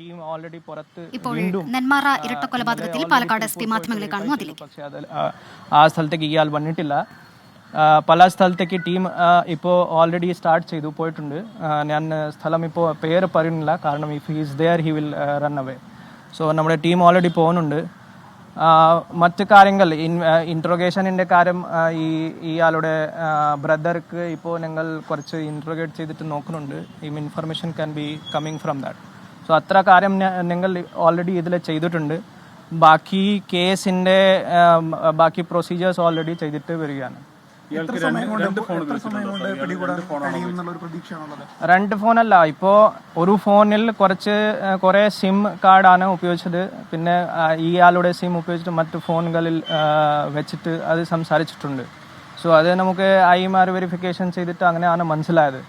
Team already പുറത്ത് ഇപ്പോൾ നെന്മാറ ഇരട്ട കൊലപാതകത്തിൽ പാലക്കാട് എസ് പി മാധ്യമങ്ങളെ കാണുന്നു. അതിലേക്ക് പക്ഷേ അത് ആ സ്ഥലത്തേക്ക് ഇയാൾ വന്നിട്ടില്ല. പല സ്ഥലത്തേക്ക് ടീം ഇപ്പോൾ ഓൾറെഡി സ്റ്റാർട്ട് ചെയ്തു പോയിട്ടുണ്ട്. ഞാൻ സ്ഥലം ഇപ്പോൾ പേര് പറയുന്നില്ല, കാരണം if he is there he will run away. So നമ്മുടെ ടീം ഓൾറെഡി പോകുന്നുണ്ട്. മറ്റ് കാര്യങ്ങൾ ഇൻട്രോഗേഷനിൻ്റെ കാര്യം ഇയാളുടെ ബ്രദർക്ക് ഇപ്പോൾ ഞങ്ങൾ കുറച്ച് ഇൻട്രോഗേറ്റ് ചെയ്തിട്ട് നോക്കുന്നുണ്ട്. ഈ information can be coming from that. So അത്ര കാര്യം ഞങ്ങൾ ഓൾറെഡി ഇതിൽ ചെയ്തിട്ടുണ്ട്. ബാക്കി കേസിൻ്റെ ബാക്കി പ്രൊസീജിയേഴ്സ് ഓൾറെഡി ചെയ്തിട്ട് വരികയാണ്. രണ്ട് ഫോണല്ല, ഇപ്പോൾ ഒരു ഫോണിൽ കുറേ സിം കാർഡാണ് ഉപയോഗിച്ചത്. പിന്നെ ഇയാളുടെ സിം ഉപയോഗിച്ചിട്ട് മറ്റു ഫോണുകളിൽ വെച്ചിട്ട് അത് സംസാരിച്ചിട്ടുണ്ട്. സോ അത് നമുക്ക് ഐമാർ വെരിഫിക്കേഷൻ ചെയ്തിട്ട് അങ്ങനെയാണ് മനസ്സിലായത്.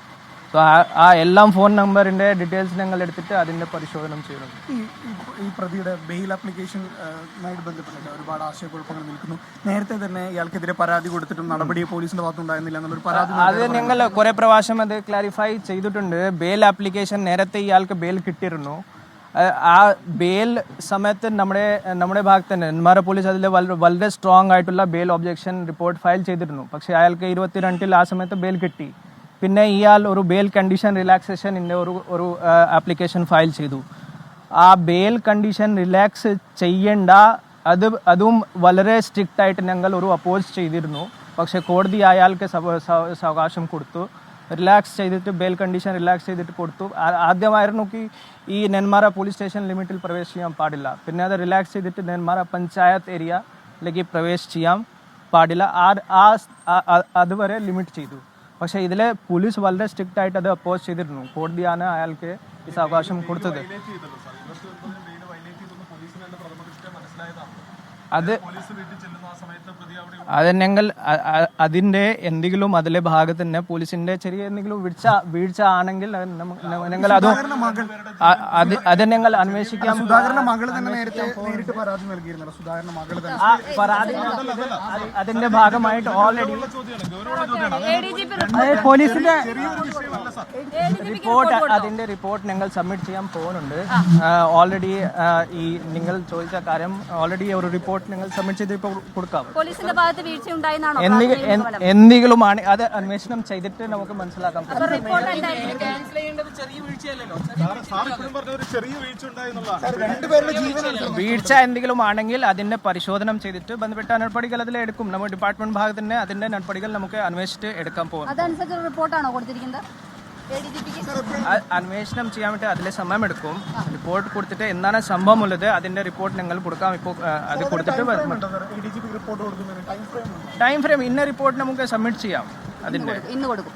സോ ആ എല്ലാം ഫോൺ നമ്പറിൻ്റെ ഡീറ്റെയിൽസ് ഞങ്ങൾ എടുത്തിട്ട് അതിൻ്റെ പരിശോധന ചെയ്യുന്നുണ്ട്. ഈ പ്രതിയുടെ ബെയിൽ ആപ്ലിക്കേഷനുമായിട്ട് ബന്ധപ്പെട്ടിട്ട് ഒരുപാട് ആശയക്കുഴപ്പങ്ങൾ നിൽക്കുന്നു. നേരത്തെ തന്നെ ഇയാൾക്കെതിരെ പരാതി കൊടുത്തിട്ടും നടപടി പോലീസിന്റെ ഭാഗത്തുണ്ടായിരുന്നില്ല എന്നുള്ളൊരു പരാതി അത് ഞങ്ങൾ കുറേ പ്രാവശ്യം അത് ക്ലാരിഫൈ ചെയ്തിട്ടുണ്ട്. ബെയിൽ ആപ്ലിക്കേഷൻ നേരത്തെ ഇയാൾക്ക് ബെയിൽ കിട്ടിയിരുന്നു. ആ ബെയിൽ സമയത്ത് നമ്മുടെ ഭാഗത്ത് തന്നെ നെന്മാറ പോലീസ് അതിൽ വളരെ സ്ട്രോങ് ആയിട്ടുള്ള ബെയിൽ ഒബ്ജെക്ഷൻ റിപ്പോർട്ട് ഫയൽ ചെയ്തിരുന്നു. പക്ഷേ അയാൾക്ക് 22 ആ സമയത്ത് ബെയിൽ കിട്ടി. പിന്നെ ഇയാൾ ഒരു ബെയിൽ കണ്ടീഷൻ റിലാക്സേഷൻ്റെ ഒരു ആപ്ലിക്കേഷൻ ഫയൽ ചെയ്തു. ആ ബെയിൽ കണ്ടീഷൻ റിലാക്സ് ചെയ്യേണ്ട അതും വളരെ സ്ട്രിക്റ്റ് ആയിട്ട് ഞങ്ങൾ അപ്പോസ് ചെയ്തിരുന്നു. പക്ഷേ കോടതി അയാൾക്ക് അവകാശം കൊടുത്തു, റിലാക്സ് ചെയ്തിട്ട് ബെയിൽ കണ്ടീഷൻ റിലാക്സ് ചെയ്തിട്ട് കൊടുത്തു. ആദ്യമായിരുന്നു ഈ നെന്മാറ പോലീസ് സ്റ്റേഷൻ ലിമിറ്റിൽ പ്രവേശിക്കാൻ പാടില്ല. പിന്നെ അത് റിലാക്സ് ചെയ്തിട്ട് നെന്മാറ പഞ്ചായത്ത് ഏരിയയിലേക്ക് പ്രവേശിക്കാൻ പാടില്ല. അതുവരെ ലിമിറ്റ് ചെയ്തു. പക്ഷേ ഇതിൽ പോലീസ് വളരെ സ്ട്രിക്റ്റ് ആയിട്ട് അത് അപ്പോസ് ചെയ്തിരുന്നു. കോടതിയാണ് അയാൾക്ക് ഈ അവകാശം കൊടുത്തത്. അത് ഞങ്ങൾ അതിൻ്റെ എന്തെങ്കിലും അതിലെ ഭാഗത്ത് തന്നെ പോലീസിന്റെ ചെറിയ എന്തെങ്കിലും വീഴ്ച ആണെങ്കിൽ ഞങ്ങൾ അത് ഞങ്ങൾ അന്വേഷിക്കാം. അതിന്റെ ഭാഗമായിട്ട് ഓൾറെഡി പോലീസിന്റെ റിപ്പോർട്ട് ഞങ്ങൾ സബ്മിറ്റ് ചെയ്യാൻ പോകുന്നുണ്ട്. ഓൾറെഡി ഈ നിങ്ങൾ ചോദിച്ച കാര്യം ഓൾറെഡി ഒരു റിപ്പോർട്ട് നിങ്ങൾ സബ്മിറ്റ് ചെയ്ത് ഇപ്പോൾ കൊടുക്കാം. എന്തെങ്കിലും ആണ് അത് അന്വേഷണം ചെയ്തിട്ട് നമുക്ക് മനസ്സിലാക്കാം. വീഴ്ച എന്തെങ്കിലും ആണെങ്കിൽ അതിന്റെ പരിശോധന ചെയ്തിട്ട് ബന്ധപ്പെട്ട നടപടികൾ അതിലെടുക്കും. നമ്മുടെ ഡിപ്പാർട്ട്മെന്റ് ഭാഗത്ത് തന്നെ അതിന്റെ നടപടികൾ നമുക്ക് അന്വേഷിച്ചിട്ട് എടുക്കാൻ പോകും. അന്വേഷണം ചെയ്യാൻ വേണ്ടി അതിലെ സമയമെടുക്കും. റിപ്പോർട്ട് കൊടുത്തിട്ട് എന്താണ് സംഭവം ഉള്ളത് അതിന്റെ റിപ്പോർട്ട് ഞങ്ങൾ കൊടുക്കാം. ഇപ്പോൾ അത് കൊടുത്തിട്ട് ടൈം ഫ്രെയിം ഇന്ന റിപ്പോർട്ട് നമുക്ക് സബ്മിറ്റ് ചെയ്യാം. അതിന്റെ ഇന്ന് കൊടുക്കും.